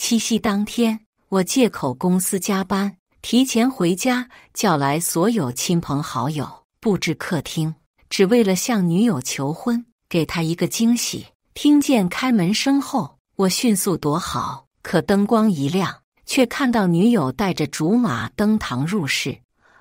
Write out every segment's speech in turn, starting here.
七夕当天，我借口公司加班，提前回家，叫来所有亲朋好友，布置客厅，只为了向女友求婚，给她一个惊喜。听见开门声后，我迅速躲好，可灯光一亮，却看到女友带着竹马登堂入室，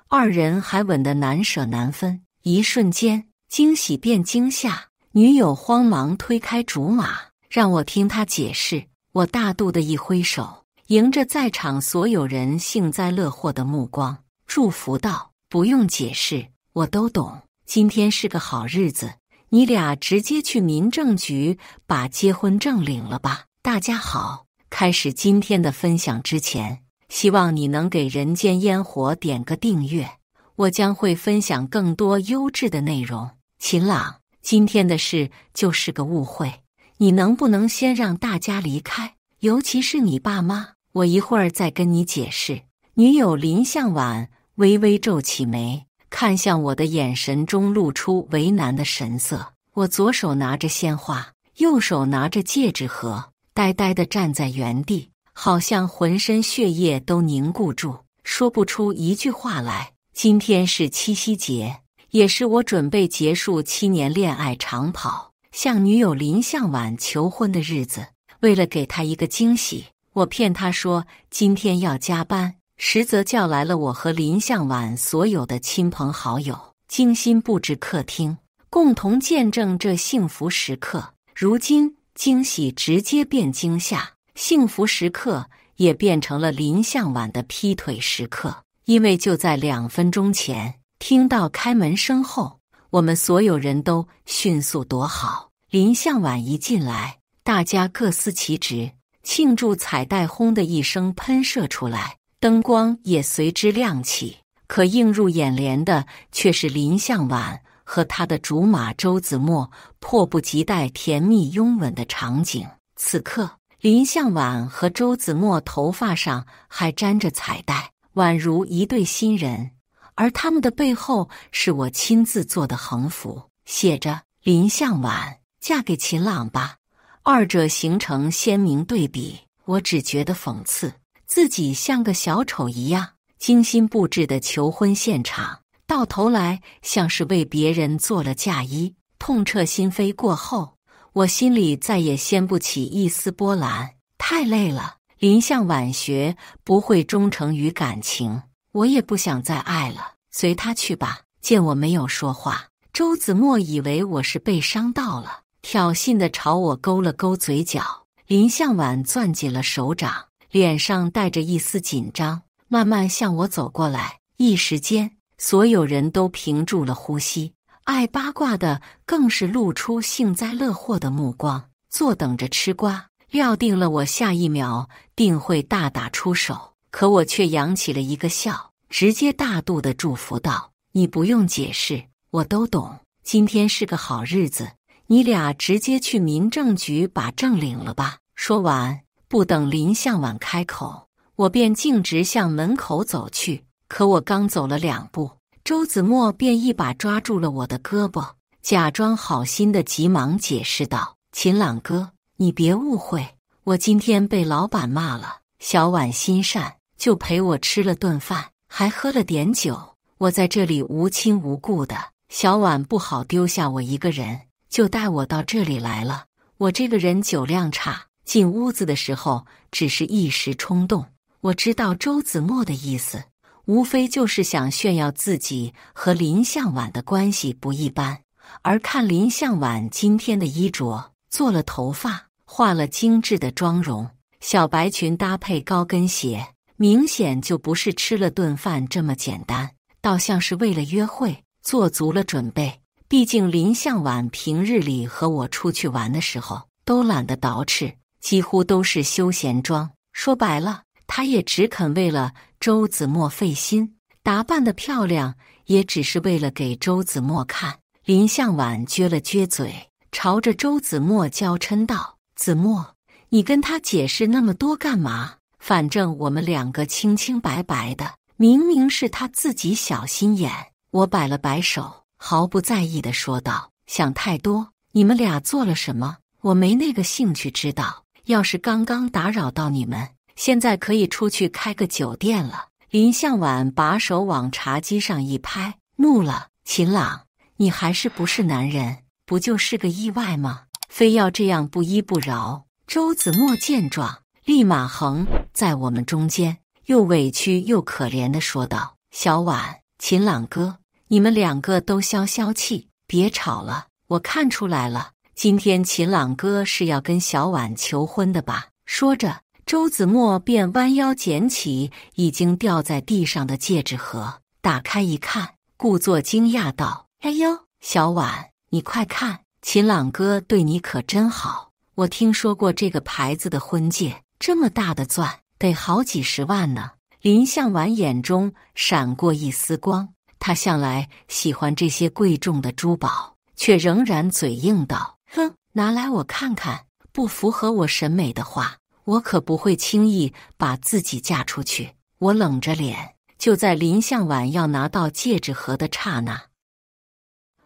二人还吻得难舍难分。一瞬间，惊喜变惊吓，女友慌忙推开竹马，让我听她解释。我大度的一挥手，迎着在场所有人幸灾乐祸的目光，祝福道：不用解释，我都懂。今天是个好日子，你俩直接去民政局把结婚证领了吧。大家好，开始今天的分享之前，希望你能给人间烟火点个订阅，我将会分享更多优质的内容。秦朗，今天的事就是个误会，你能不能先让大家离开，尤其是你爸妈，我一会儿再跟你解释。女友林向晚微微皱起眉，看向我的眼神中露出为难的神色。我左手拿着鲜花，右手拿着戒指盒，呆呆地站在原地，好像浑身血液都凝固住，说不出一句话来。今天是七夕节，也是我准备结束7年恋爱长跑，向女友林向晚求婚的日子。为了给她一个惊喜，我骗她说今天要加班，实则叫来了我和林向晚所有的亲朋好友，精心布置客厅，共同见证这幸福时刻。如今惊喜直接变惊吓，幸福时刻也变成了林向晚的劈腿时刻。因为就在2分钟前，听到开门声后，我们所有人都迅速躲好。林向晚一进来，大家各司其职，庆祝彩带轰的一声喷射出来，灯光也随之亮起。可映入眼帘的却是林向晚和他的竹马周子墨迫不及待甜蜜拥吻的场景。此刻，林向晚和周子墨头发上还沾着彩带，宛如一对新人，而他们的背后是我亲自做的横幅，写着林向晚嫁给秦朗吧。二者形成鲜明对比，我只觉得讽刺，自己像个小丑一样，精心布置的求婚现场，到头来像是为别人做了嫁衣。痛彻心扉过后，我心里再也掀不起一丝波澜，太累了。林向晚学不会忠诚于感情，我也不想再爱了，随他去吧。见我没有说话，周子墨以为我是被伤到了，挑衅地朝我勾了勾嘴角。林向晚攥紧了手掌，脸上带着一丝紧张，慢慢向我走过来。一时间，所有人都屏住了呼吸，爱八卦的更是露出幸灾乐祸的目光，坐等着吃瓜，料定了我下一秒定会大打出手。可我却扬起了一个笑，直接大度地祝福道：你不用解释，我都懂。今天是个好日子，你俩直接去民政局把证领了吧。说完，不等林向晚开口，我便径直向门口走去。可我刚走了2步，周子墨便一把抓住了我的胳膊，假装好心的急忙解释道：秦朗哥，你别误会，我今天被老板骂了，小婉心善，就陪我吃了顿饭，还喝了点酒。我在这里无亲无故的，小婉不好丢下我一个人，就带我到这里来了。我这个人酒量差，进屋子的时候只是一时冲动。我知道周子墨的意思，无非就是想炫耀自己和林向晚的关系不一般。而看林向晚今天的衣着，做了头发，化了精致的妆容，小白裙搭配高跟鞋，明显就不是吃了顿饭这么简单，倒像是为了约会做足了准备。毕竟林向晚平日里和我出去玩的时候都懒得捯饬，几乎都是休闲装。说白了，他也只肯为了周子墨费心，打扮得漂亮也只是为了给周子墨看。林向晚撅了撅嘴，朝着周子墨娇嗔道：子墨，你跟他解释那么多干嘛？反正我们2个清清白白的，明明是他自己小心眼。我摆了摆手，毫不在意地说道：想太多，你们俩做了什么，我没那个兴趣知道。要是刚刚打扰到你们，现在可以出去开个酒店了。”林向晚把手往茶几上一拍，怒了：“秦朗，你还是不是男人？不就是个意外吗？非要这样不依不饶？”周子墨见状，立马横在我们中间，又委屈又可怜地说道：“小婉，秦朗哥，你们两个都消消气，别吵了。我看出来了，今天秦朗哥是要跟小婉求婚的吧？”说着，周子墨便弯腰捡起已经掉在地上的戒指盒，打开一看，故作惊讶道：“哎呦，小婉，你快看，秦朗哥对你可真好。我听说过这个牌子的婚戒，这么大的钻，得好几十万呢。”林向晚眼中闪过一丝光，他向来喜欢这些贵重的珠宝，却仍然嘴硬道：“哼，拿来我看看，不符合我审美的话，我可不会轻易把自己嫁出去。”我冷着脸，就在林向晚要拿到戒指盒的刹那，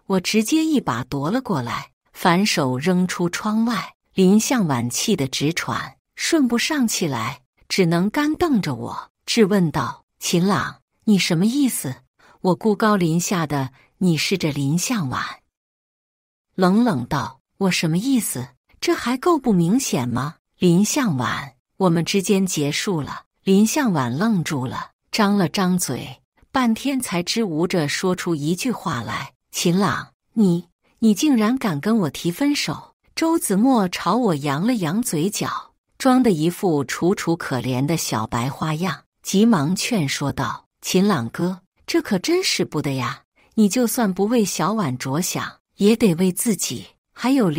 我直接一把夺了过来，反手扔出窗外。林向晚气得直喘，顺不上气来，只能干瞪着我，质问道：“秦朗，你什么意思？我孤高临下的你是这林向晚？”冷冷道：“我什么意思？这还够不明显吗？”林向晚，我们之间结束了。林向晚愣住了，张了张嘴，半天才支吾着说出一句话来：“秦朗，你竟然敢跟我提分手！”周子墨朝我扬了扬嘴角，装的一副楚楚可怜的小白花样，急忙劝说道：“秦朗哥，这可真是不得呀！你就算不为小婉着想，也得为自己还有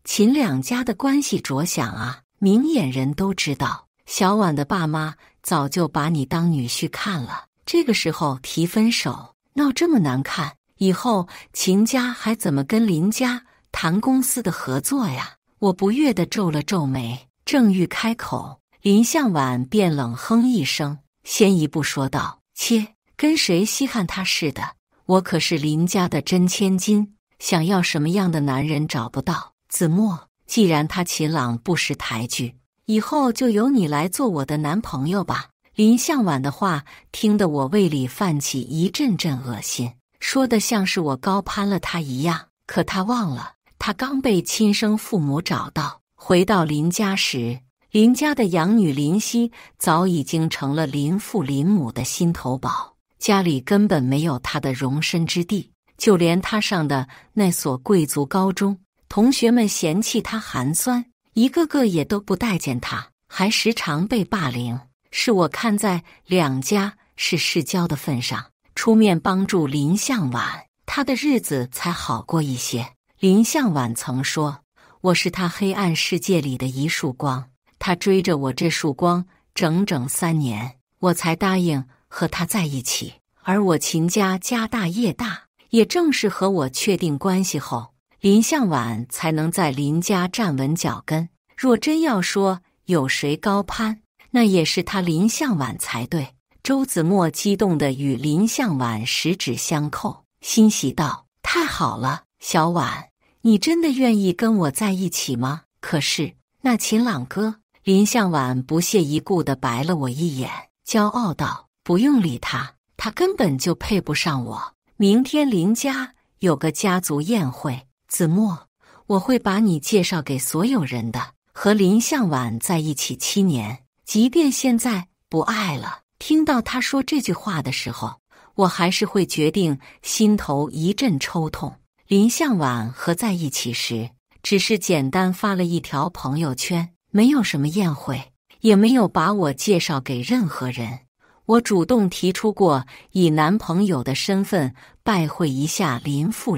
秦两家的关系着想啊！明眼人都知道，小婉的爸妈早就把你当女婿看了，这个时候提分手，闹这么难看，以后秦家还怎么跟林家谈公司的合作呀？”我不悦地皱了皱眉，正欲开口，林向晚便冷哼一声，先一步说道：“切，跟谁稀罕他似的？我可是林家的真千金，想要什么样的男人找不到？子墨，既然他秦朗不识抬举，以后就由你来做我的男朋友吧。”林向晚的话听得我胃里泛起一阵阵恶心，说得像是我高攀了他一样。可他忘了，他刚被亲生父母找到，回到林家时，林家的养女林夕早已经成了林父林母的心头宝，家里根本没有他的容身之地。就连他上的那所贵族高中，同学们嫌弃他寒酸，一个个也都不待见他，还时常被霸凌。是我看在两家是世交的份上，出面帮助林向晚，他的日子才好过一些。林向晚曾说，我是他黑暗世界里的一束光，他追着我这束光整整3年，我才答应和他在一起。而我秦家家大业大，也正是和我确定关系后，林向晚才能在林家站稳脚跟。若真要说有谁高攀，那也是他林向晚才对。周子墨激动地与林向晚十指相扣，欣喜道：“太好了，小婉，你真的愿意跟我在一起吗？”可是那秦朗哥，林向晚不屑一顾地白了我一眼，骄傲道：“不用理他，他根本就配不上我。明天林家有个家族宴会，子墨，我会把你介绍给所有人的。和林向晚在一起7年，即便现在不爱了。”听到他说这句话的时候，我还是会决定心头一阵抽痛。林向晚和在一起时，只是简单发了一条朋友圈，没有什么宴会，也没有把我介绍给任何人。我主动提出过以男朋友的身份拜会一下林父。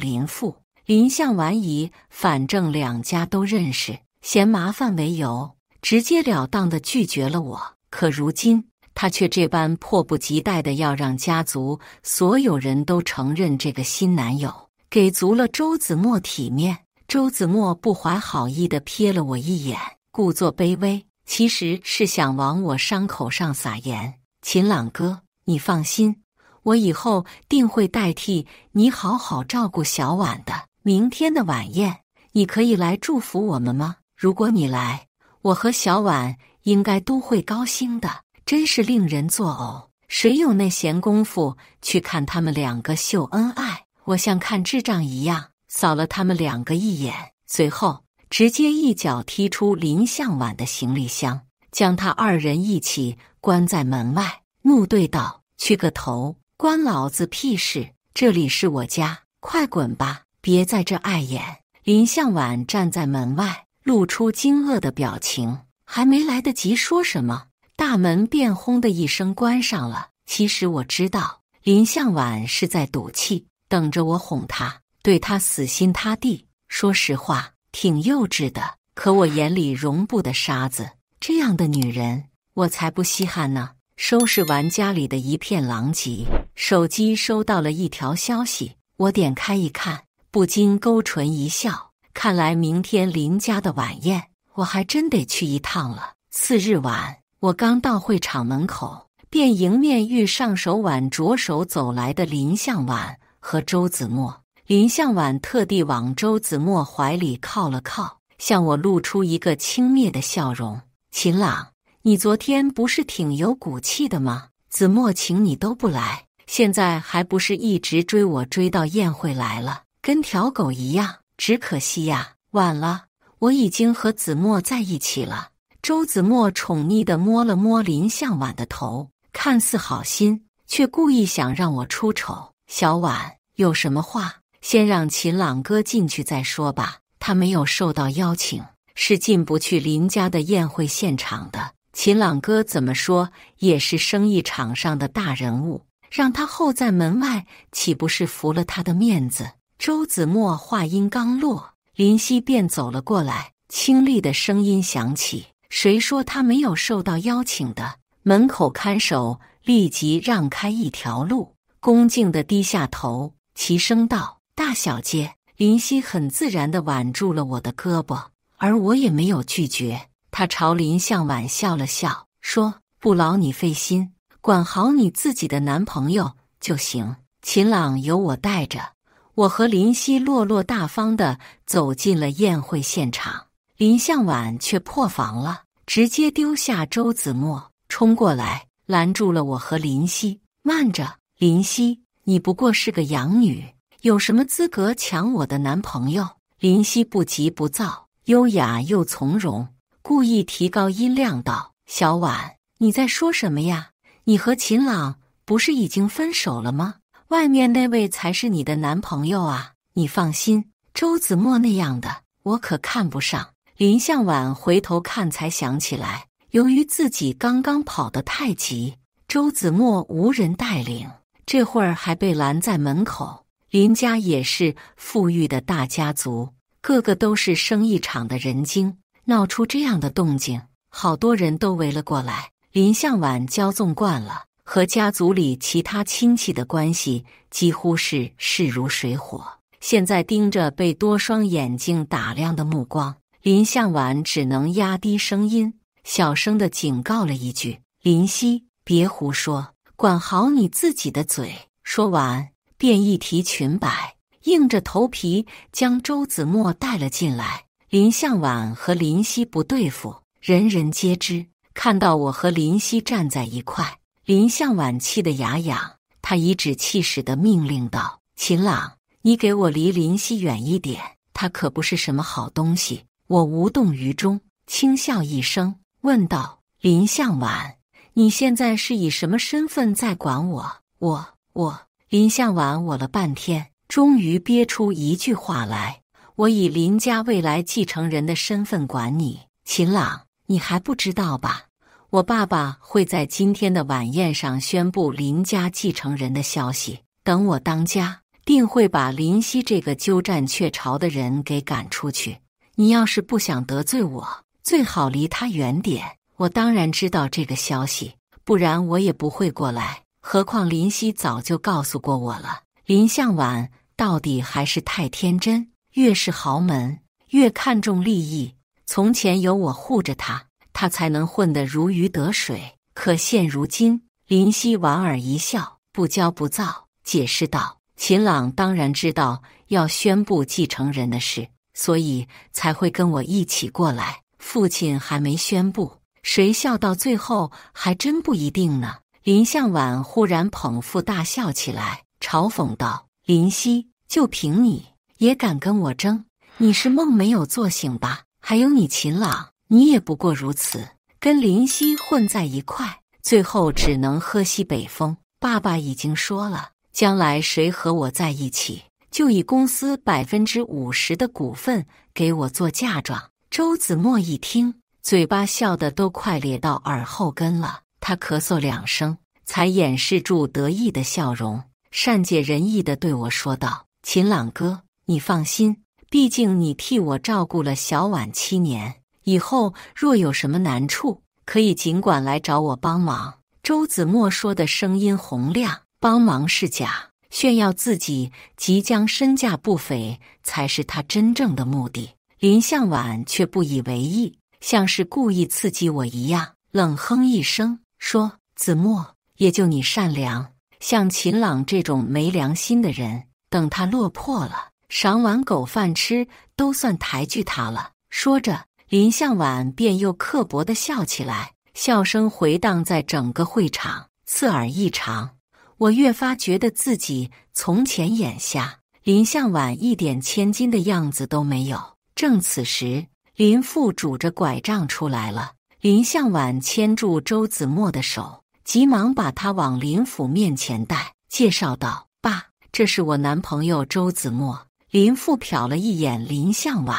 林向晚以反正两家都认识，嫌麻烦为由，直截了当地拒绝了我。可如今他却这般迫不及待地要让家族所有人都承认这个新男友，给足了周子墨体面。周子墨不怀好意地瞥了我一眼，故作卑微，其实是想往我伤口上撒盐。秦朗哥，你放心，我以后定会代替你好好照顾小婉的。明天的晚宴，你可以来祝福我们吗？如果你来，我和小婉应该都会高兴的，真是令人作呕。谁有那闲工夫去看他们两个秀恩爱？我像看智障一样扫了他们两个一眼，随后直接一脚踢出林向晚的行李箱，将他二人一起关在门外，怒对道：“去个头！关老子屁事！这里是我家，快滚吧，别在这碍眼！”林向晚站在门外，露出惊愕的表情，还没来得及说什么，大门便轰的一声关上了。其实我知道林向晚是在赌气，等着我哄他，对他死心塌地。说实话，挺幼稚的，可我眼里容不得沙子。这样的女人，我才不稀罕呢。收拾完家里的一片狼藉，手机收到了一条消息，我点开一看，不禁勾唇一笑。看来明天林家的晚宴，我还真得去一趟了。次日晚，我刚到会场门口，便迎面遇上手挽着手走来的林向晚和周子墨。林向晚特地往周子墨怀里靠了靠，向我露出一个轻蔑的笑容：“秦朗，你昨天不是挺有骨气的吗？子墨请你都不来，现在还不是一直追我追到宴会来了，跟条狗一样。只可惜呀，晚了，我已经和子墨在一起了。”周子墨宠溺地摸了摸林向晚的头，看似好心，却故意想让我出丑。“小婉，有什么话先让秦朗哥进去再说吧，他没有受到邀请，是进不去林家的宴会现场的。秦朗哥怎么说也是生意场上的大人物，让他候在门外，岂不是服了他的面子？”周子墨话音刚落，林夕便走了过来，清丽的声音响起：“谁说他没有受到邀请的？”门口看守立即让开一条路，恭敬地低下头，齐声道：“大小姐。”林夕很自然地挽住了我的胳膊，而我也没有拒绝。他朝林向晚笑了笑，说：“不劳你费心，管好你自己的男朋友就行。秦朗由我带着。”我和林夕落落大方地走进了宴会现场，林向晚却破防了，直接丢下周子墨，冲过来拦住了我和林夕。“慢着，林夕，你不过是个养女，有什么资格抢我的男朋友？”林夕不急不躁，优雅又从容，故意提高音量道：“小婉，你在说什么呀？你和秦朗不是已经分手了吗？外面那位才是你的男朋友啊！你放心，周子墨那样的我可看不上。”林向晚回头看才想起来，由于自己刚刚跑得太急，周子墨无人带领，这会儿还被拦在门口。林家也是富裕的大家族，个个都是生意场的人精，闹出这样的动静，好多人都围了过来。林向晚骄纵惯了，和家族里其他亲戚的关系几乎是势如水火，现在盯着被多双眼睛打量的目光，林向晚只能压低声音，小声地警告了一句：“林夕，别胡说，管好你自己的嘴。”说完，便一提裙摆，硬着头皮将周子墨带了进来。林向晚和林夕不对付，人人皆知。看到我和林夕站在一块，林向晚气得牙痒，他颐指气使地命令道：“秦朗，你给我离林夕远一点，他可不是什么好东西。”我无动于衷，轻笑一声，问道：“林向晚，你现在是以什么身份在管我？”我……林向晚我了半天，终于憋出一句话来：“我以林家未来继承人的身份管你。秦朗，你还不知道吧？我爸爸会在今天的晚宴上宣布林家继承人的消息，等我当家，定会把林夕这个鸠占鹊巢的人给赶出去。你要是不想得罪我，最好离他远点。”我当然知道这个消息，不然我也不会过来。何况林夕早就告诉过我了。林向晚到底还是太天真，越是豪门，越看重利益。从前有我护着他，他才能混得如鱼得水。可现如今，林夕莞尔一笑，不骄不躁，解释道：“秦朗当然知道要宣布继承人的事，所以才会跟我一起过来。父亲还没宣布，谁笑到最后还真不一定呢。”林向晚忽然捧腹大笑起来，嘲讽道：“林夕，就凭你也敢跟我争？你是梦没有做醒吧？还有你秦朗，你也不过如此，跟林夕混在一块，最后只能喝西北风。爸爸已经说了，将来谁和我在一起，就以公司50%的股份给我做嫁妆。”周子墨一听，嘴巴笑得都快咧到耳后根了，他咳嗽2声，才掩饰住得意的笑容，善解人意地对我说道：“秦朗哥，你放心，毕竟你替我照顾了小婉7年，以后若有什么难处，可以尽管来找我帮忙。”周子墨说的声音洪亮，帮忙是假，炫耀自己即将身价不菲才是他真正的目的。林向晚却不以为意，像是故意刺激我一样，冷哼一声说：“子墨，也就你善良，像秦朗这种没良心的人，等他落魄了，赏碗狗饭吃都算抬举他了。”说着，林向晚便又刻薄地笑起来，笑声回荡在整个会场，刺耳异常。我越发觉得自己从前眼瞎，林向晚一点千金的样子都没有。正此时，林父拄着拐杖出来了，林向晚牵住周子墨的手，急忙把他往林父面前带，介绍道：“爸，这是我男朋友周子墨。”林父瞟了一眼林向晚，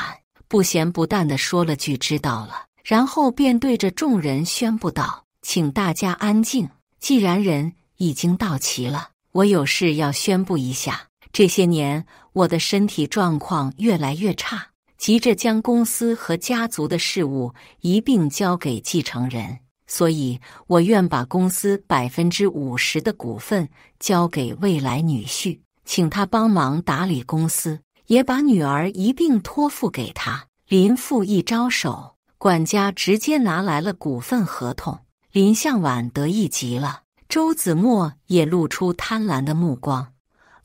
不咸不淡地说了句“知道了”，然后便对着众人宣布道：“请大家安静，既然人已经到齐了，我有事要宣布一下。这些年我的身体状况越来越差，急着将公司和家族的事务一并交给继承人，所以我愿把公司50%的股份交给未来女婿，请他帮忙打理公司，也把女儿一并托付给他。”林父一招手，管家直接拿来了股份合同。林向晚得意极了，周子墨也露出贪婪的目光，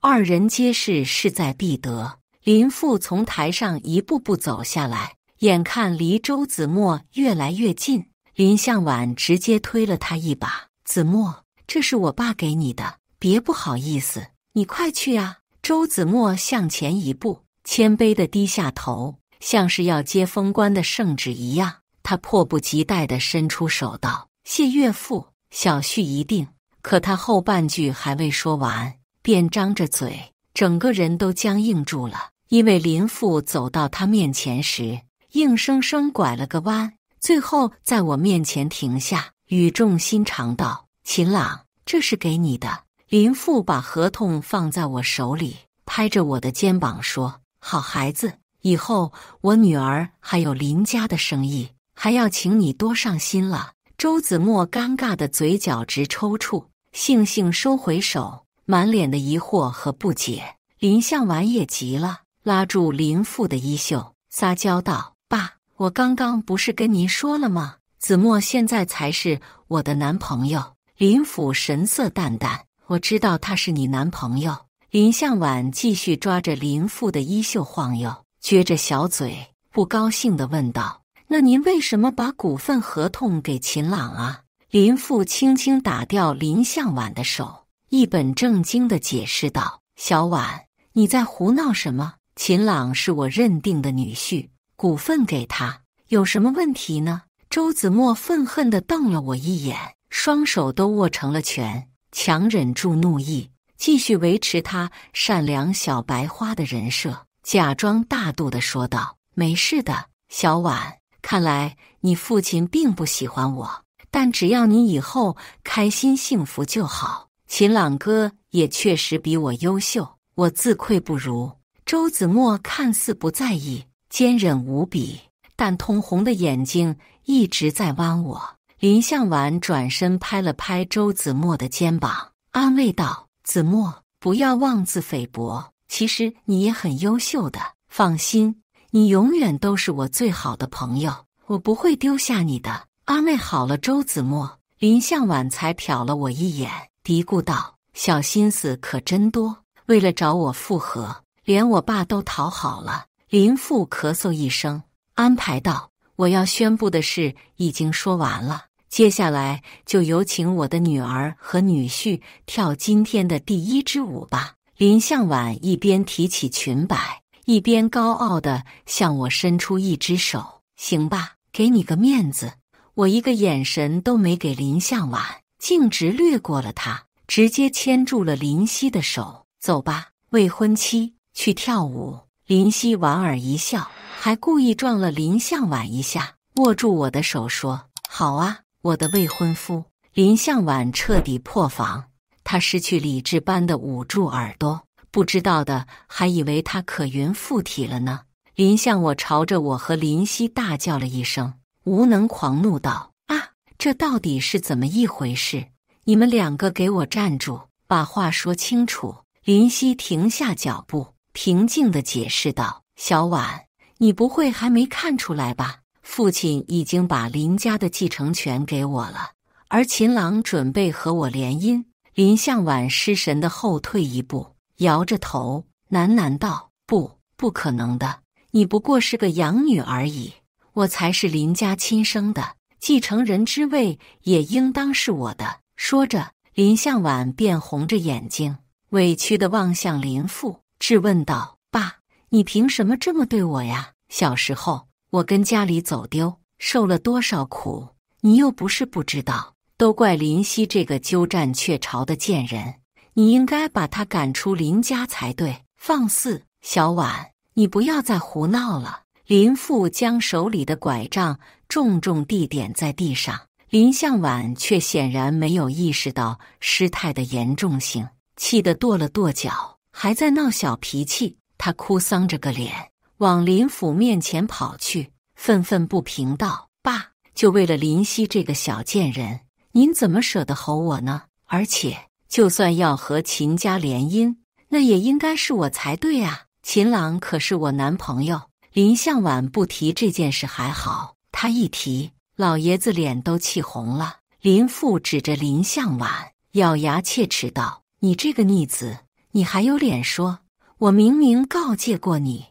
二人皆是势在必得。林父从台上一步步走下来，眼看离周子墨越来越近，林向晚直接推了他一把：“子墨，这是我爸给你的，别不好意思，你快去啊！”周子墨向前一步，谦卑地低下头，像是要接封官的圣旨一样。他迫不及待地伸出手道：“谢岳父，小婿一定。”可他后半句还未说完，便张着嘴，整个人都僵硬住了。因为林父走到他面前时，硬生生拐了个弯，最后在我面前停下，语重心长道：“秦朗，这是给你的。”林父把合同放在我手里，拍着我的肩膀说：“好孩子，以后我女儿还有林家的生意，还要请你多上心了。”周子墨尴尬的嘴角直抽搐，悻悻收回手，满脸的疑惑和不解。林向晚也急了，拉住林父的衣袖，撒娇道：“爸，我刚刚不是跟您说了吗？子墨现在才是我的男朋友。”林父神色淡淡：“我知道他是你男朋友。”林向晚继续抓着林父的衣袖晃悠，撅着小嘴，不高兴地问道：“那您为什么把股份合同给秦朗啊？”林父轻轻打掉林向晚的手，一本正经地解释道：“小婉，你在胡闹什么？秦朗是我认定的女婿，股份给他有什么问题呢？”周子墨愤恨地瞪了我一眼，双手都握成了拳，强忍住怒意，继续维持他善良小白花的人设，假装大度地说道：“没事的，小婉，看来你父亲并不喜欢我，但只要你以后开心幸福就好。秦朗哥也确实比我优秀，我自愧不如。”周子墨看似不在意，坚忍无比，但通红的眼睛一直在剜我。林向晚转身拍了拍周子墨的肩膀，安慰道：“子墨，不要妄自菲薄，其实你也很优秀的，放心，你永远都是我最好的朋友，我不会丢下你的。”安慰好了周子墨，林向晚才瞟了我一眼，嘀咕道：“小心思可真多，为了找我复合，连我爸都讨好了。”林父咳嗽一声，安排道：“我要宣布的事已经说完了，接下来就有请我的女儿和女婿跳今天的第一支舞吧。林向晚一边提起裙摆，一边高傲地向我伸出一只手。行吧，给你个面子。我一个眼神都没给林向晚，径直掠过了他，直接牵住了林夕的手。走吧，未婚妻，去跳舞。林夕莞尔一笑，还故意撞了林向晚一下，握住我的手说：好啊，我的未婚夫。林向晚彻底破防，他失去理智般的捂住耳朵，不知道的还以为他可云附体了呢。林向我朝着我和林夕大叫了一声，无能狂怒道：啊，这到底是怎么一回事？你们两个给我站住，把话说清楚。林夕停下脚步，平静地解释道：小婉，你不会还没看出来吧？父亲已经把林家的继承权给我了，而秦朗准备和我联姻。林向晚失神地后退一步，摇着头喃喃道：不可能的，你不过是个养女而已，我才是林家亲生的，继承人之位也应当是我的。说着，林向晚便红着眼睛，委屈地望向林父，质问道：爸，你凭什么这么对我呀？小时候我跟家里走丢，受了多少苦，你又不是不知道，都怪林夕这个鸠占鹊巢的贱人，你应该把他赶出林家才对。放肆！小婉，你不要再胡闹了。林父将手里的拐杖重重地点在地上，林向晚却显然没有意识到失态的严重性，气得跺了跺脚，还在闹小脾气。他哭丧着个脸往林府面前跑去，愤愤不平道：爸，就为了林夕这个小贱人，您怎么舍得吼我呢？而且就算要和秦家联姻，那也应该是我才对啊，秦朗可是我男朋友。林向晚不提这件事还好，他一提，老爷子脸都气红了。林父指着林向晚，咬牙切齿道：你这个逆子，你还有脸说？我明明告诫过你，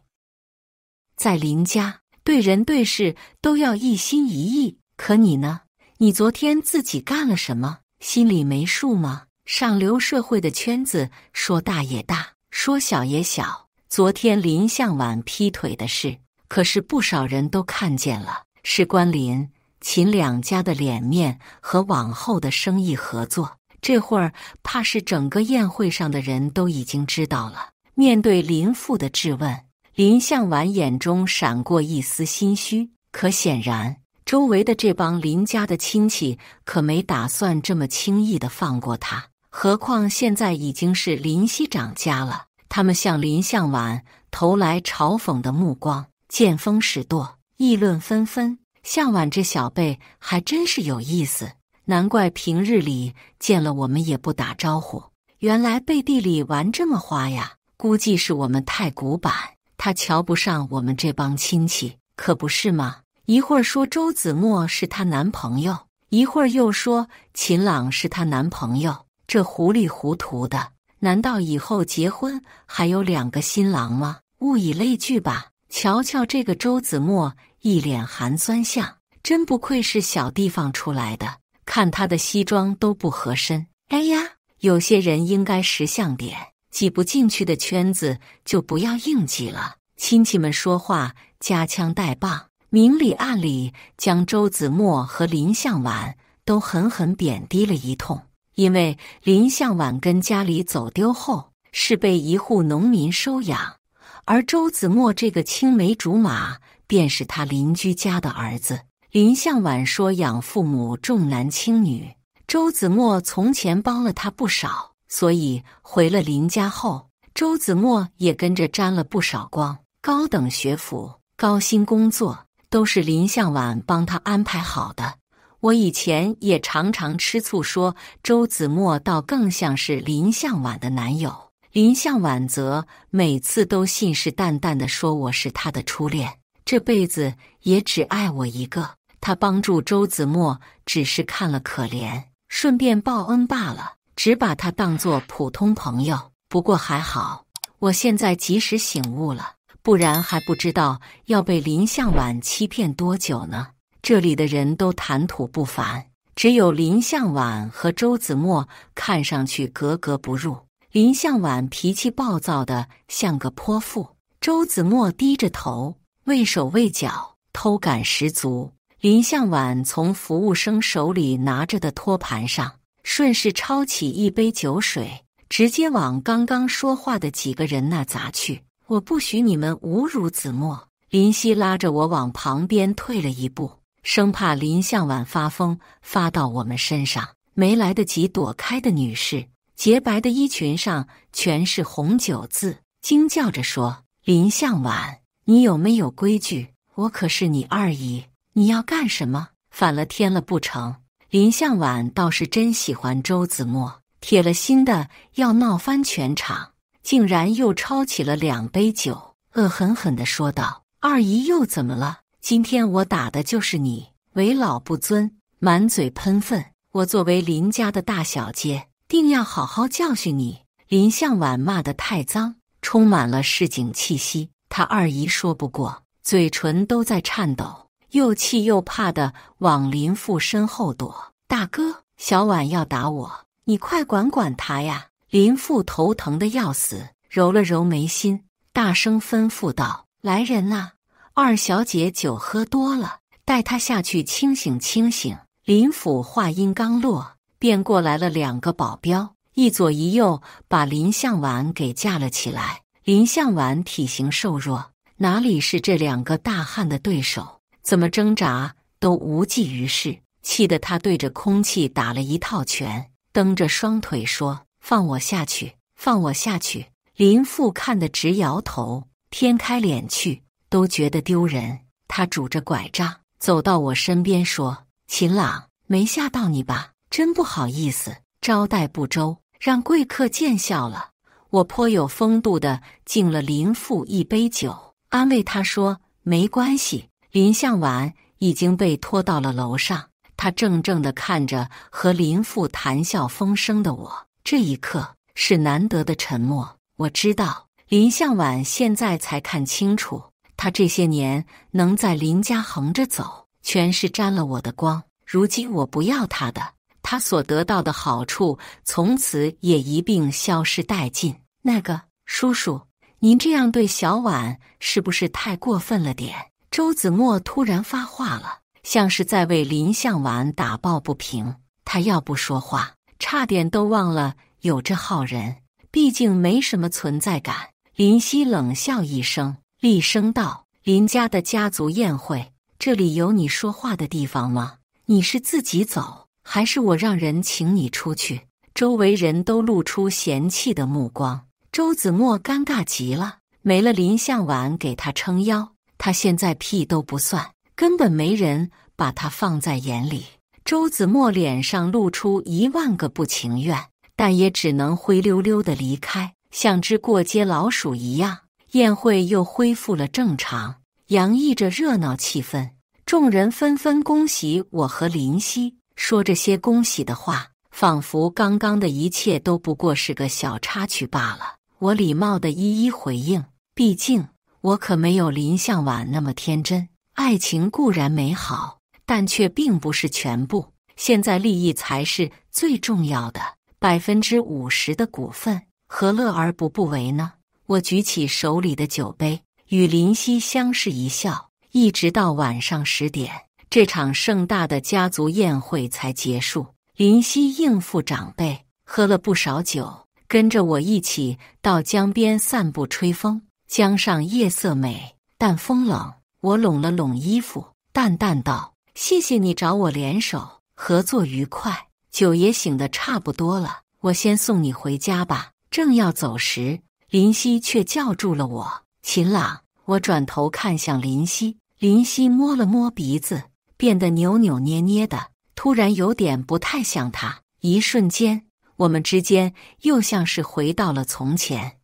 在林家对人对事都要一心一意，可你呢？你昨天自己干了什么？心里没数吗？上流社会的圈子说大也大，说小也小。昨天林向晚劈腿的事，可是不少人都看见了，事关林秦两家的脸面和往后的生意合作，这会儿怕是整个宴会上的人都已经知道了。面对林父的质问，林向晚眼中闪过一丝心虚，可显然周围的这帮林家的亲戚可没打算这么轻易地放过他，何况现在已经是林夕长家了。他们向林向晚投来嘲讽的目光，见风使舵，议论纷纷。向晚这小辈还真是有意思，难怪平日里见了我们也不打招呼，原来背地里玩这么花呀。估计是我们太古板，他瞧不上我们这帮亲戚，可不是吗？一会儿说周子墨是她男朋友，一会儿又说秦朗是她男朋友，这糊里糊涂的，难道以后结婚还有2个新郎吗？物以类聚吧。瞧瞧这个周子墨一脸寒酸相，真不愧是小地方出来的，看他的西装都不合身。哎呀，有些人应该识相点，挤不进去的圈子就不要硬挤了。亲戚们说话夹枪带棒，明里暗里将周子墨和林向晚都狠狠贬低了一通。因为林向晚跟家里走丢后是被一户农民收养，而周子墨这个青梅竹马便是他邻居家的儿子。林向晚说养父母重男轻女，周子墨从前帮了他不少，所以回了林家后，周子墨也跟着沾了不少光。高等学府、高薪工作都是林向晚帮他安排好的。我以前也常常吃醋说周子墨倒更像是林向晚的男友，林向晚则每次都信誓旦旦地说我是他的初恋，这辈子也只爱我一个。他帮助周子墨只是看了可怜，顺便报恩罢了，只把他当作普通朋友。不过还好，我现在及时醒悟了，不然还不知道要被林向晚欺骗多久呢。这里的人都谈吐不凡，只有林向晚和周子墨看上去格格不入。林向晚脾气暴躁的像个泼妇，周子墨低着头，畏手畏脚，偷感十足。林向晚从服务生手里拿着的托盘上顺势抄起一杯酒水，直接往刚刚说话的几个人那砸去。我不许你们侮辱子墨！林夕拉着我往旁边退了一步，生怕林向晚发疯发到我们身上。没来得及躲开的女士，洁白的衣裙上全是红酒渍，惊叫着说：“林向晚，你有没有规矩？我可是你二姨，你要干什么？反了天了不成？”林向晚倒是真喜欢周子墨，铁了心的要闹翻全场，竟然又抄起了2杯酒，恶狠狠地说道：“二姨又怎么了？今天我打的就是你，为老不尊，满嘴喷粪！我作为林家的大小姐，定要好好教训你！”林向晚骂得太脏，充满了市井气息，他二姨说不过，嘴唇都在颤抖，又气又怕的往林父身后躲。“大哥，小婉要打我，你快管管他呀！”林父头疼得要死，揉了揉眉心，大声吩咐道：“来人啊，二小姐酒喝多了，带她下去清醒清醒。”林府话音刚落，便过来了2个保镖，一左一右把林向晚给架了起来。林向晚体型瘦弱，哪里是这2个大汉的对手？怎么挣扎都无济于事，气得他对着空气打了一套拳，蹬着双腿说：“放我下去，放我下去！”林父看得直摇头，偏开脸去，都觉得丢人。他拄着拐杖走到我身边说：“秦朗，没吓到你吧？真不好意思，招待不周，让贵客见笑了。”我颇有风度地敬了林父一杯酒，安慰他说：“没关系。”林向晚已经被拖到了楼上，他怔怔地看着和林父谈笑风生的我，这一刻是难得的沉默。我知道林向晚现在才看清楚，他这些年能在林家横着走，全是沾了我的光。如今我不要他的，他所得到的好处从此也一并消失殆尽。那个叔叔，您这样对小婉是不是太过分了点？周子墨突然发话了，像是在为林向晚打抱不平。他要不说话，差点都忘了有这号人，毕竟没什么存在感。林夕冷笑一声，厉声道：“林家的家族宴会，这里有你说话的地方吗？你是自己走，还是我让人请你出去？”周围人都露出嫌弃的目光。周子墨尴尬极了，没了林向晚给他撑腰，他现在屁都不算，根本没人把他放在眼里。周子墨脸上露出10000个不情愿，但也只能灰溜溜地离开，像只过街老鼠一样。宴会又恢复了正常，洋溢着热闹气氛。众人纷纷恭喜我和林夕，说这些恭喜的话，仿佛刚刚的一切都不过是个小插曲罢了。我礼貌地一一回应，毕竟我可没有林向晚那么天真。爱情固然美好，但却并不是全部。现在利益才是最重要的，50%的股份，何乐而不为呢？我举起手里的酒杯，与林夕相视一笑，一直到晚上10点，这场盛大的家族宴会才结束。林夕应付长辈，喝了不少酒，跟着我一起到江边散步吹风。江上夜色美，但风冷。我拢了拢衣服，淡淡道：“谢谢你找我联手，合作愉快。”酒也醒得差不多了，我先送你回家吧。正要走时，林夕却叫住了我：“秦朗。”我转头看向林夕，林夕摸了摸鼻子，变得扭扭捏捏的，突然有点不太像他。一瞬间，我们之间又像是回到了从前。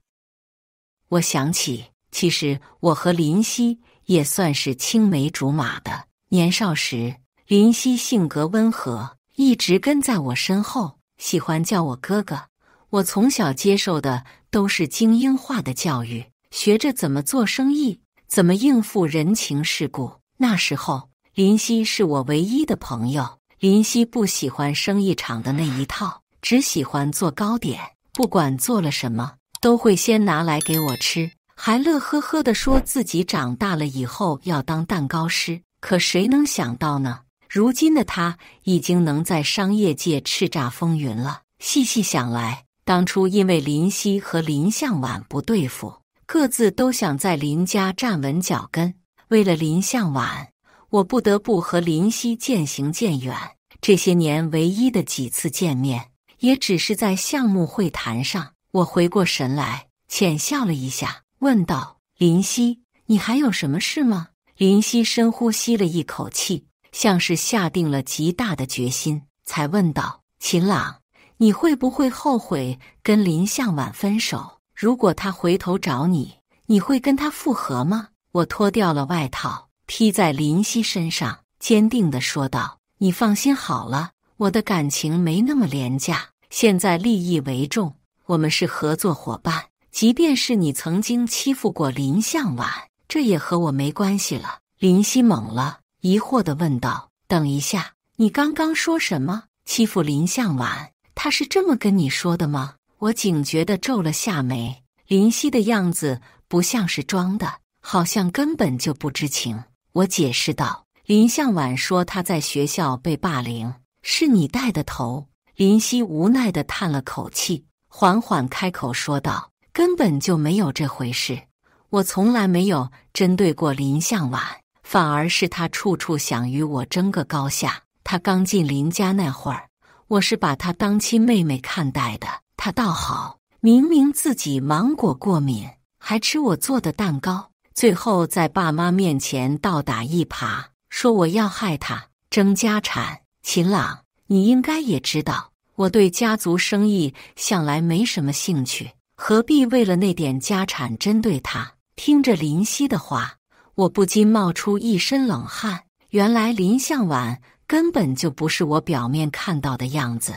我想起，其实我和林夕也算是青梅竹马的。年少时，林夕性格温和，一直跟在我身后，喜欢叫我哥哥。我从小接受的都是精英化的教育，学着怎么做生意，怎么应付人情世故。那时候，林夕是我唯一的朋友。林夕不喜欢生意场的那一套，只喜欢做糕点，不管做了什么，都会先拿来给我吃，还乐呵呵地说自己长大了以后要当蛋糕师。可谁能想到呢？如今的他已经能在商业界叱咤风云了。细细想来，当初因为林夕和林向晚不对付，各自都想在林家站稳脚跟。为了林向晚，我不得不和林夕渐行渐远。这些年唯一的几次见面，也只是在项目会谈上。我回过神来，浅笑了一下，问道：“林夕，你还有什么事吗？”林夕深呼吸了一口气，像是下定了极大的决心，才问道：“秦朗，你会不会后悔跟林向晚分手？如果他回头找你，你会跟他复合吗？”我脱掉了外套，披在林夕身上，坚定地说道：“你放心好了，我的感情没那么廉价，现在利益为重，我们是合作伙伴。即便是你曾经欺负过林向晚，这也和我没关系了。”林夕懵了，疑惑地问道：“等一下，你刚刚说什么？欺负林向晚？他是这么跟你说的吗？”我警觉地皱了下眉。林夕的样子不像是装的，好像根本就不知情。我解释道：“林向晚说他在学校被霸凌，是你带的头。”林夕无奈地叹了口气，缓缓开口说道：“根本就没有这回事，我从来没有针对过林向晚，反而是他处处想与我争个高下。他刚进林家那会儿，我是把他当亲妹妹看待的，他倒好，明明自己芒果过敏，还吃我做的蛋糕，最后在爸妈面前倒打一耙，说我要害他争家产。秦朗，你应该也知道，我对家族生意向来没什么兴趣，何必为了那点家产针对他？”听着林夕的话，我不禁冒出一身冷汗。原来林向晚根本就不是我表面看到的样子，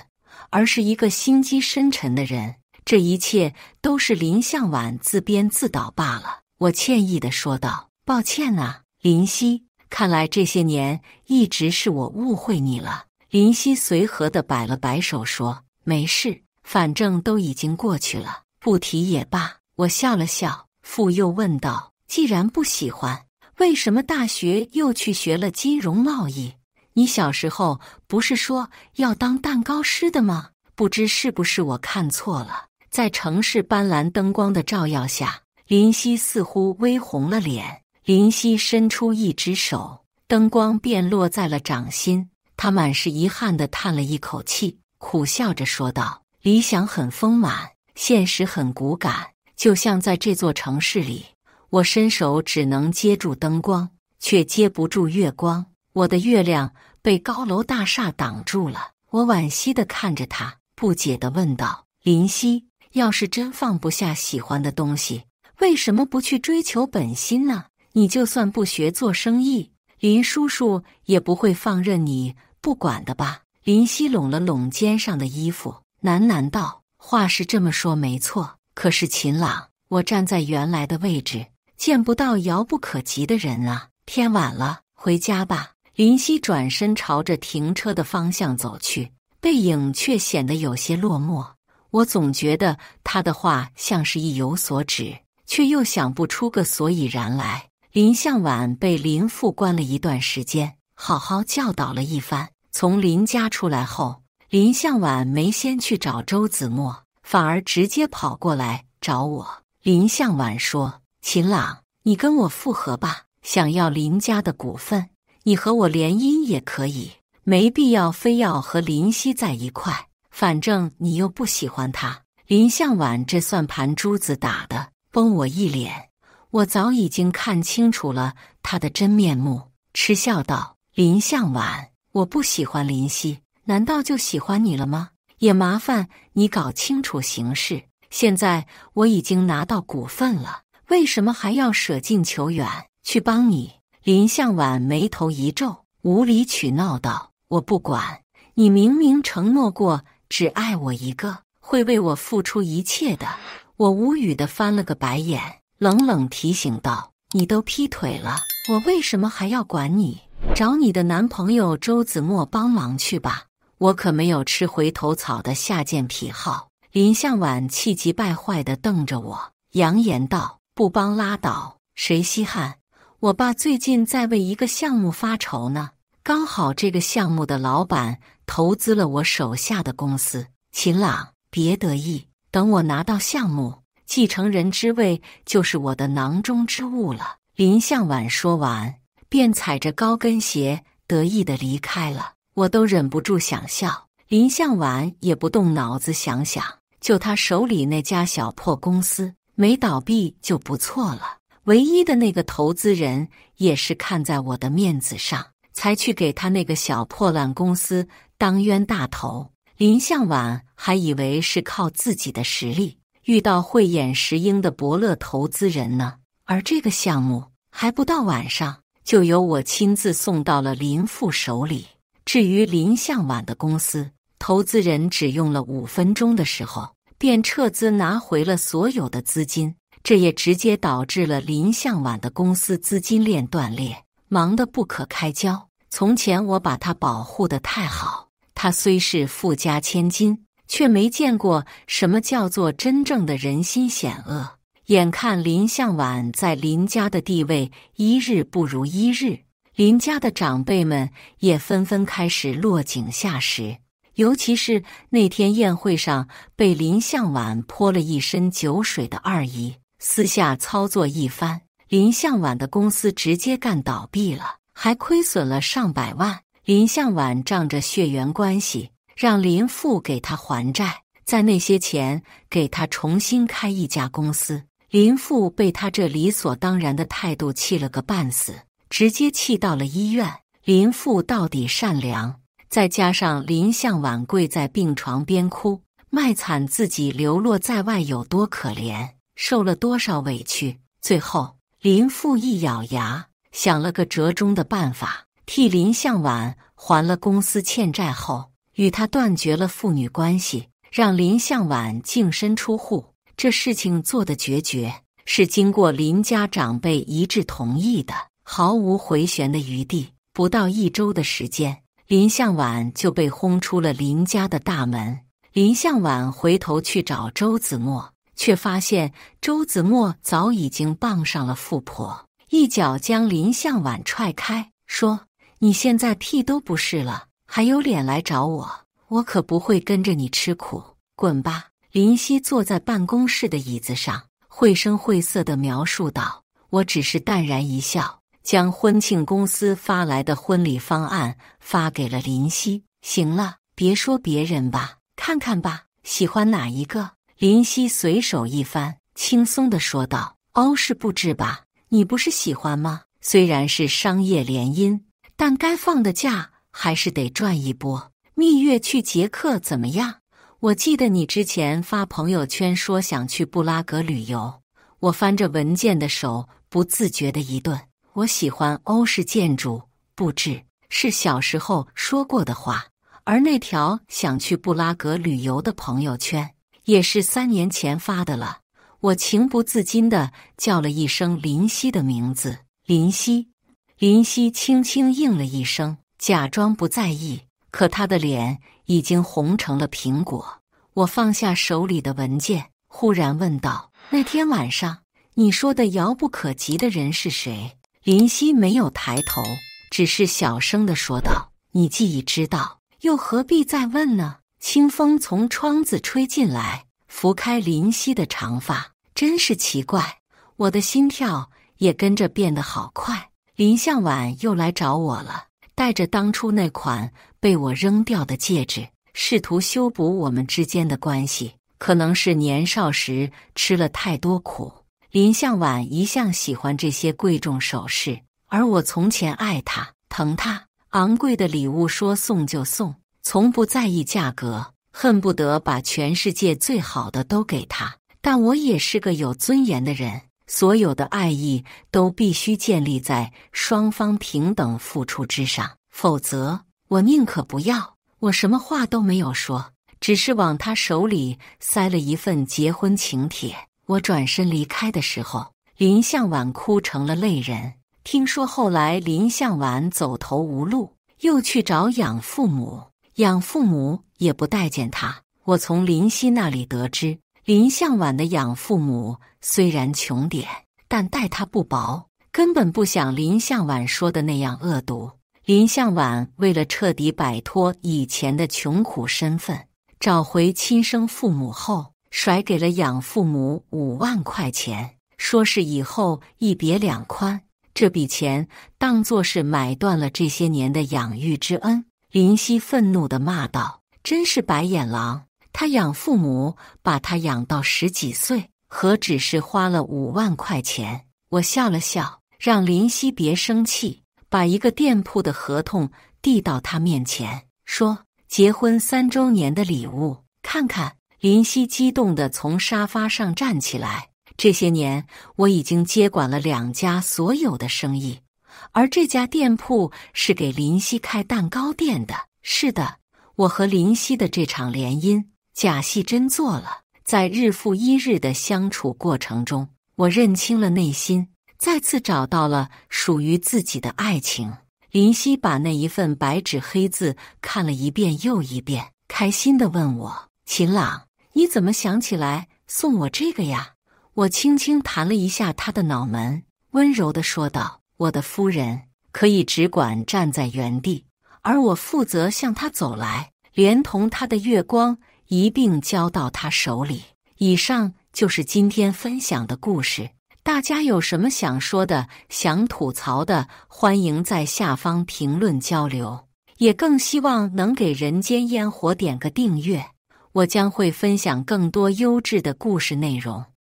而是一个心机深沉的人。这一切都是林向晚自编自导罢了。我歉意地说道：“抱歉啊，林夕，看来这些年一直是我误会你了。”林夕随和地摆了摆手说：“没事，反正都已经过去了，不提也罢。”我笑了笑，复又问道：“既然不喜欢，为什么大学又去学了金融贸易？你小时候不是说要当蛋糕师的吗？不知是不是我看错了？”在城市斑斓灯光的照耀下，林夕似乎微红了脸。林夕伸出一只手，灯光便落在了掌心。他满是遗憾地叹了一口气，苦笑着说道：“理想很丰满，现实很骨感。就像在这座城市里，我伸手只能接住灯光，却接不住月光。我的月亮被高楼大厦挡住了。”我惋惜地看着他，不解地问道：“林夕，要是真放不下喜欢的东西，为什么不去追求本心呢？你就算不学做生意，林叔叔也不会放任你不管的吧？”林夕拢了拢肩上的衣服，喃喃道：“话是这么说没错，可是秦朗，我站在原来的位置，见不到遥不可及的人啊。天晚了，回家吧。”林夕转身朝着停车的方向走去，背影却显得有些落寞。我总觉得他的话像是意有所指，却又想不出个所以然来。林向晚被林父关了一段时间，好好教导了一番。从林家出来后，林向晚没先去找周子墨，反而直接跑过来找我。林向晚说：“秦朗，你跟我复合吧，想要林家的股份，你和我联姻也可以，没必要非要和林夕在一块。反正你又不喜欢他。”林向晚这算盘珠子打的崩我一脸，我早已经看清楚了他的真面目，嗤笑道：“林向晚，我不喜欢林夕，难道就喜欢你了吗？也麻烦你搞清楚形势。现在我已经拿到股份了，为什么还要舍近求远去帮你？”林向晚眉头一皱，无理取闹道：“我不管，你明明承诺过只爱我一个，会为我付出一切的。”我无语地翻了个白眼。冷冷提醒道：“你都劈腿了，我为什么还要管你？找你的男朋友周子墨帮忙去吧，我可没有吃回头草的下贱癖好。”林向晚气急败坏地瞪着我，扬言道：“不帮拉倒，谁稀罕？我爸最近在为一个项目发愁呢，刚好这个项目的老板投资了我手下的公司。秦朗，别得意，等我拿到项目，继承人之位就是我的囊中之物了。”林向晚说完，便踩着高跟鞋得意地离开了。我都忍不住想笑，林向晚也不动脑子想想，就他手里那家小破公司没倒闭就不错了。唯一的那个投资人也是看在我的面子上，才去给他那个小破烂公司当冤大头。林向晚还以为是靠自己的实力遇到慧眼识英的伯乐投资人呢，而这个项目还不到晚上就由我亲自送到了林父手里。至于林向晚的公司，投资人只用了5分钟的时候便撤资拿回了所有的资金，这也直接导致了林向晚的公司资金链断裂，忙得不可开交。从前我把他保护得太好，他虽是富家千金，却没见过什么叫做真正的人心险恶。眼看林向晚在林家的地位一日不如一日，林家的长辈们也纷纷开始落井下石。尤其是那天宴会上被林向晚泼了一身酒水的二姨，私下操作一番，林向晚的公司直接干倒闭了，还亏损了上百万。林向晚仗着血缘关系，让林父给他还债，在那些钱给他重新开一家公司。林父被他这理所当然的态度气了个半死，直接气到了医院。林父到底善良，再加上林向晚跪在病床边哭，卖惨自己流落在外有多可怜，受了多少委屈。最后林父一咬牙，想了个折中的办法，替林向晚还了公司欠债后，与他断绝了父女关系，让林向晚净身出户。这事情做得决绝，是经过林家长辈一致同意的，毫无回旋的余地。不到1周的时间，林向晚就被轰出了林家的大门。林向晚回头去找周子墨，却发现周子墨早已经傍上了富婆，一脚将林向晚踹开，说：“你现在屁都不是了，还有脸来找我？我可不会跟着你吃苦，滚吧！”林夕坐在办公室的椅子上，绘声绘色地描述道：“我只是淡然一笑，将婚庆公司发来的婚礼方案发给了林夕。行了，别说别人吧，看看吧，喜欢哪一个？”林夕随手一翻，轻松地说道：“欧式布置吧，你不是喜欢吗？虽然是商业联姻，但该放的假还是得赚一波。蜜月去捷克怎么样？我记得你之前发朋友圈说想去布拉格旅游，我翻着文件的手不自觉地一顿。我喜欢欧式建筑布置，是小时候说过的话，而那条想去布拉格旅游的朋友圈也是3年前发的了。”我情不自禁地叫了一声林夕的名字。林夕。林夕轻轻应了一声，假装不在意，可他的脸已经红成了苹果。我放下手里的文件，忽然问道：“那天晚上你说的遥不可及的人是谁？”林夕没有抬头，只是小声地说道：“你既已知道，又何必再问呢？”清风从窗子吹进来，拂开林夕的长发，真是奇怪，我的心跳也跟着变得好快。林向晚又来找我了，带着当初那款被我扔掉的戒指，试图修补我们之间的关系。可能是年少时吃了太多苦，林向晚一向喜欢这些贵重首饰，而我从前爱他疼他，昂贵的礼物说送就送，从不在意价格，恨不得把全世界最好的都给他。但我也是个有尊严的人，所有的爱意都必须建立在双方平等付出之上，否则我宁可不要。我什么话都没有说，只是往他手里塞了一份结婚请帖。我转身离开的时候，林向晚哭成了泪人。听说后来林向晚走投无路，又去找养父母，养父母也不待见他。我从林夕那里得知，林向晚的养父母虽然穷点，但待他不薄，根本不像林向晚说的那样恶毒。林向晚为了彻底摆脱以前的穷苦身份，找回亲生父母后，甩给了养父母5万块钱，说是以后一别两宽。这笔钱当作是买断了这些年的养育之恩。林夕愤怒地骂道：“真是白眼狼！他养父母把他养到10几岁，何止是花了5万块钱？”我笑了笑，让林夕别生气，把一个店铺的合同递到他面前，说：“结婚3周年的礼物，看看。”林夕激动地从沙发上站起来。这些年，我已经接管了2家所有的生意，而这家店铺是给林夕开蛋糕店的。是的，我和林夕的这场联姻，假戏真做了。在日复一日的相处过程中，我认清了内心，再次找到了属于自己的爱情。林夕把那一份白纸黑字看了一遍又一遍，开心地问我：“秦朗，你怎么想起来送我这个呀？”我轻轻弹了一下他的脑门，温柔地说道：“我的夫人可以只管站在原地，而我负责向他走来，连同他的月光一并交到他手里。”以上就是今天分享的故事。大家有什么想说的、想吐槽的，欢迎在下方评论交流。也更希望能给人间烟火点个订阅，我将会分享更多优质的故事内容。